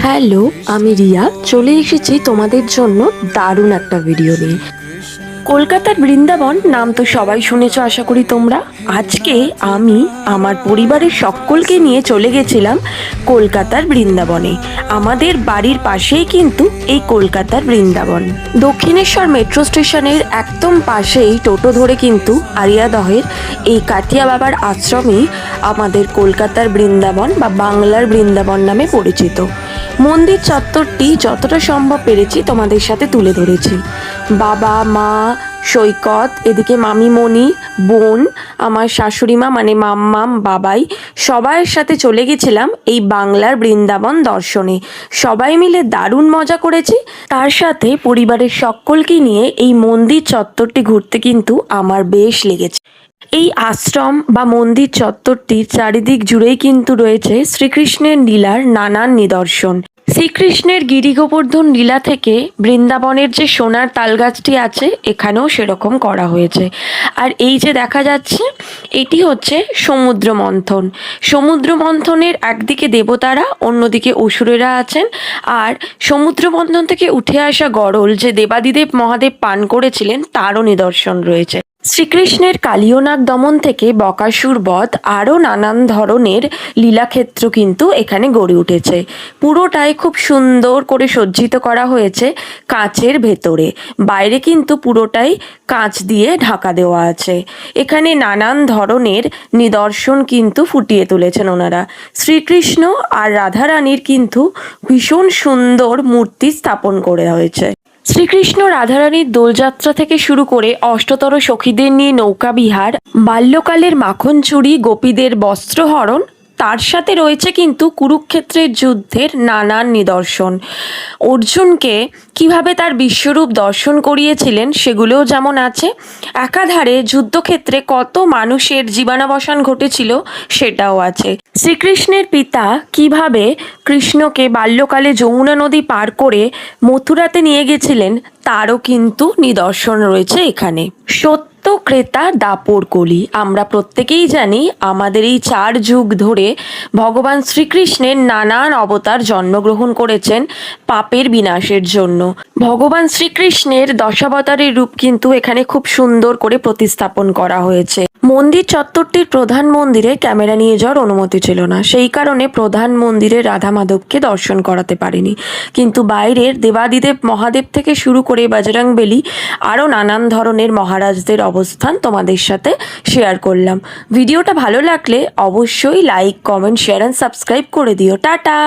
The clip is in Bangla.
হ্যালো, আমি রিয়া চলে এসেছি তোমাদের জন্য দারুণ একটা ভিডিও নিয়ে। কলকাতার বৃন্দাবন নাম তো সবাই শুনেছো আশা করি তোমরা। আজকে আমি আমার পরিবারের সকলকে নিয়ে চলে গেছিলাম কলকাতার বৃন্দাবনে। আমাদের বাড়ির পাশেই কিন্তু এই কলকাতার বৃন্দাবন। দক্ষিণেশ্বর মেট্রো স্টেশনের একদম পাশেই টোটো ধরে কিন্তু আরিয়াদহের এই কাটিয়া বাবার আশ্রমই আমাদের কলকাতার বৃন্দাবন বা বাংলার বৃন্দাবন নামে পরিচিত। মন্দির চত্বরটি যতটা সম্ভব পেরেছি তোমাদের সাথে তুলে ধরেছি। বাবা, মা, সৈকত, এদিকে মামিমণি, বোন, আমার শাশুড়ি মা মানে মাম্মাম, বাবাই, সবাইয়ের সাথে চলে গেছিলাম এই বাংলার বৃন্দাবন দর্শনে। সবাই মিলে দারুণ মজা করেছি। তার সাথে পরিবারের সকলকে নিয়ে এই মন্দির চত্বরটি ঘুরতে কিন্তু আমার বেশ লেগেছে। এই আশ্রম বা মন্দির চত্বরটির চারিদিক জুড়েই কিন্তু রয়েছে শ্রীকৃষ্ণের লীলার নানান নিদর্শন। শ্রীকৃষ্ণের গিরিগোবর্ধন লীলা থেকে বৃন্দাবনের যে সোনার তালগাছটি আছে এখানেও সেরকম করা হয়েছে। আর এই যে দেখা যাচ্ছে এটি হচ্ছে সমুদ্র মন্থন। সমুদ্র মন্থনের একদিকে দেবতারা, অন্যদিকে অসুরেরা আছেন। আর সমুদ্র মন্থন থেকে উঠে আসা গরল যে দেবাদিদেব মহাদেব পান করেছিলেন তারও নিদর্শন রয়েছে। শ্রীকৃষ্ণের কালীয়নাগ দমন থেকে বকাসুর বধ আরও নানান ধরনের লীলাক্ষেত্র কিন্তু এখানে গড়ে উঠেছে। পুরোটাই খুব সুন্দর করে সজ্জিত করা হয়েছে কাঁচের ভেতরে। বাইরে কিন্তু পুরোটাই কাঁচ দিয়ে ঢাকা দেওয়া আছে। এখানে নানান ধরনের নিদর্শন কিন্তু ফুটিয়ে তুলেছেন ওনারা। শ্রীকৃষ্ণ আর রাধারানীর কিন্তু ভীষণ সুন্দর মূর্তি স্থাপন করে হয়েছে। শ্রীকৃষ্ণ রাধারানীর দোলযাত্রা থেকে শুরু করে অষ্টতর সখীদের নিয়ে নৌকা বিহার, বাল্যকালের মাখন চুরি, গোপীদের বস্ত্রহরণ, তার সাথে রয়েছে কিন্তু কুরুক্ষেত্রের যুদ্ধের নানান নিদর্শন। অর্জুনকে কিভাবে তার বিশ্বরূপ দর্শন করিয়েছিলেন সেগুলোও যেমন আছে। একাধারে যুদ্ধক্ষেত্রে কত মানুষের জীবনাবসান ঘটেছিল সেটাও আছে। শ্রীকৃষ্ণের পিতা কিভাবে কৃষ্ণকে বাল্যকালে যমুনা নদী পার করে মথুরাতে নিয়ে গেছিলেন তারও কিন্তু নিদর্শন রয়েছে এখানে। সত্য ক্রেতা দাপর কলি। আমরা প্রত্যেকেই জানি আমাদের এই 4 যুগ ধরে ভগবান শ্রীকৃষ্ণের নানান অবতার জন্মগ্রহণ করেছেন পাপের বিনাশের জন্য। ভগবান শ্রীকৃষ্ণের দশাবতারের রূপ কিন্তু এখানে খুব সুন্দর করে প্রতিস্থাপন করা হয়েছে। মন্দির চত্বরটির প্রধান মন্দিরে ক্যামেরা নিয়ে যাওয়ার অনুমতি ছিল না, সেই কারণে প্রধান মন্দিরে রাধা মাধবকে দর্শন করাতে পারিনি। কিন্তু বাইরের দেবাদিদেব মহাদেব থেকে শুরু করে বজরংবলী আরও নানান ধরনের মহারাজদের অবস্থান তোমাদের সাথে শেয়ার করলাম। ভিডিওটা ভালো লাগলে অবশ্যই like, comment, share and subscribe করে দিও। টাটা।